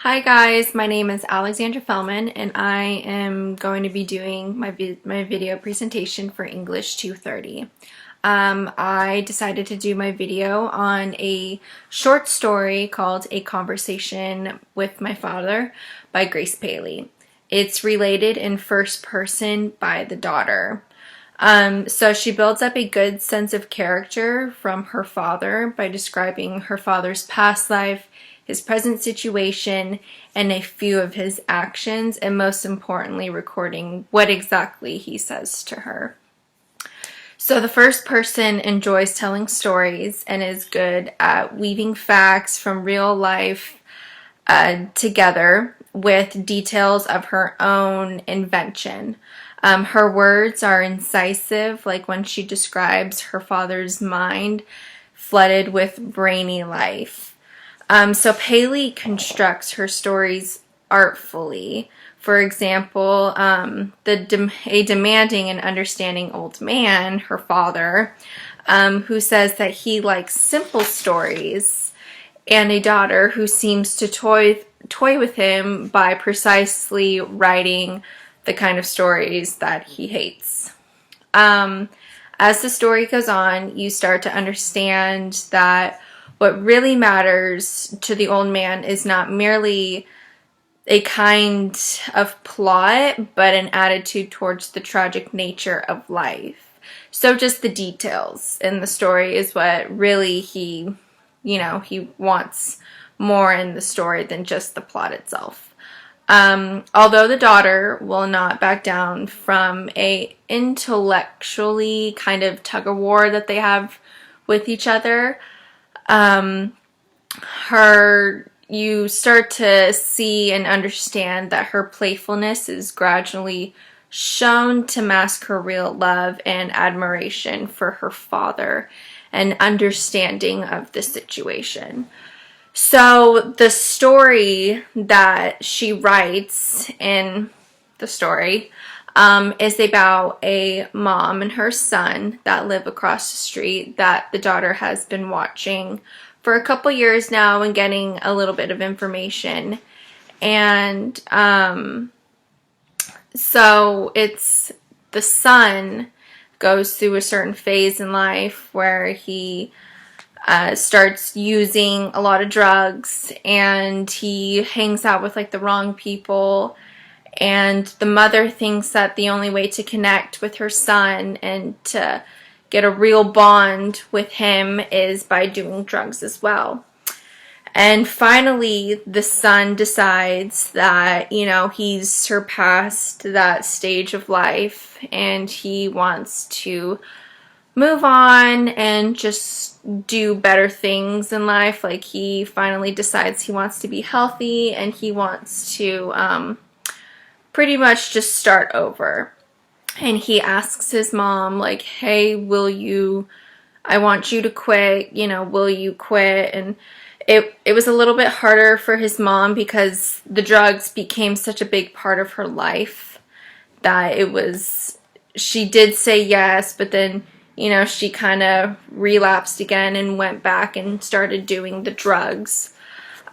Hi guys, my name is Alexandra Fellman and I am going to be doing my video presentation for English 230. I decided to do my video on a short story called A Conversation with My Father by Grace Paley. It's related in first person by the daughter. So she builds up a good sense of character from her father by describing her father's past life, his present situation, and a few of his actions, and most importantly, recording what exactly he says to her. So the first person enjoys telling stories and is good at weaving facts from real life together with details of her own invention. Her words are incisive, like when she describes her father's mind flooded with brainy life. So Paley constructs her stories artfully. For example, a demanding and understanding old man, her father, who says that he likes simple stories, and a daughter who seems to toy with him by precisely writing the kind of stories that he hates. As the story goes on, you start to understand that what really matters to the old man is not merely a kind of plot, but an attitude towards the tragic nature of life. So just the details in the story is what really he wants more in the story than just the plot itself. Although the daughter will not back down from a intellectually kind of tug-of-war that they have with each other, you start to see and understand that her playfulness is gradually shown to mask her real love and admiration for her father and understanding of the situation. So the story that she writes in the story is about a mom and her son that live across the street that the daughter has been watching for a couple years now and getting a little bit of information. And so it's the son goes through a certain phase in life where he starts using a lot of drugs and he hangs out with like the wrong people, and the mother thinks that the only way to connect with her son and to get a real bond with him is by doing drugs as well. And finally the son decides that he's surpassed that stage of life and he wants to move on and just do better things in life. Like he finally decides he wants to be healthy and he wants to pretty much just start over. And he asks his mom, like, hey, I want you to quit, will you quit? And it was a little bit harder for his mom because the drugs became such a big part of her life that she did say yes, but then she kind of relapsed again and went back and started doing the drugs.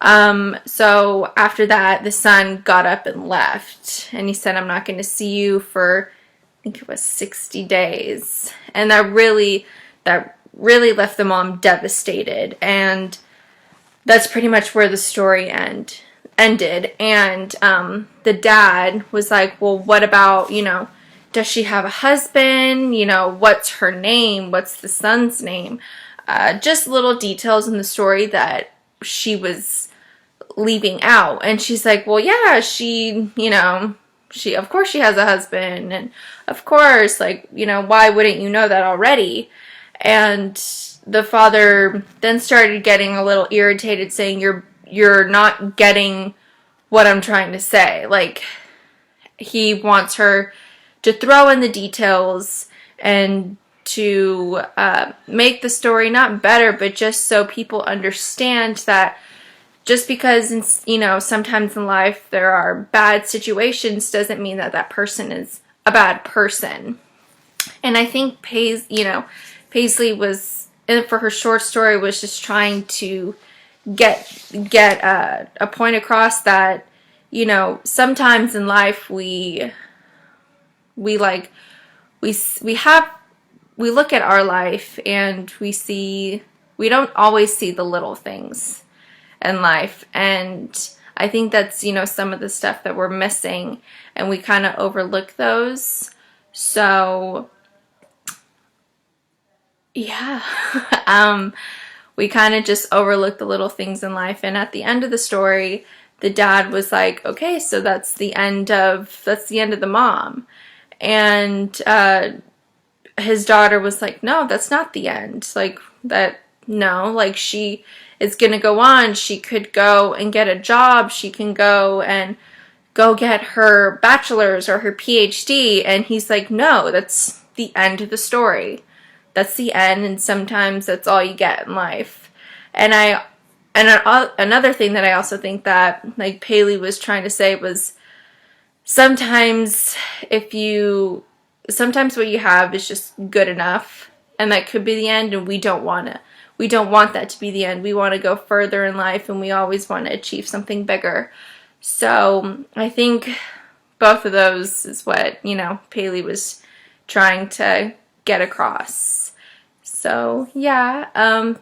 So after that, the son got up and left, and he said, I'm not going to see you for, I think it was 60 days. And that really left the mom devastated. And that's pretty much where the story ended. And the dad was like, well, what about, does she have a husband? What's her name? What's the son's name? Just little details in the story that she was leaving out. And she's like, well, yeah, she of course she has a husband. And of course, why wouldn't you know that already? And the father then started getting a little irritated, saying, you're not getting what I'm trying to say. Like, he wants her to throw in the details and to make the story not better, but just so people understand that just because, sometimes in life there are bad situations doesn't mean that that person is a bad person. And I think Paisley was, for her short story, was just trying to get a point across that, you know, sometimes in life we like we have we look at our life and we don't always see the little things in life, and I think that's, you know, some of the stuff that we're missing, and we kind of overlook those. So yeah, we kind of just overlook the little things in life. And at the end of the story, the dad was like, okay, so that's the end of the mom. And his daughter was like, no, that's not the end. Like, that, no, like, she is gonna go on. She could go and get a job. She can go and go get her bachelor's or her PhD. And he's like, no, that's the end of the story. That's the end, and sometimes that's all you get in life. And another thing that I also think that, like, Paley was trying to say was, sometimes sometimes what you have is just good enough, and that could be the end, and we don't want that to be the end. We want to go further in life, and we always want to achieve something bigger. So I think both of those is what, you know, Paley was trying to get across. So yeah,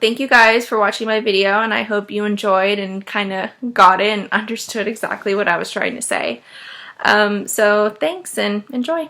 thank you guys for watching my video, and I hope you enjoyed and kind of got it and understood exactly what I was trying to say. So thanks and enjoy.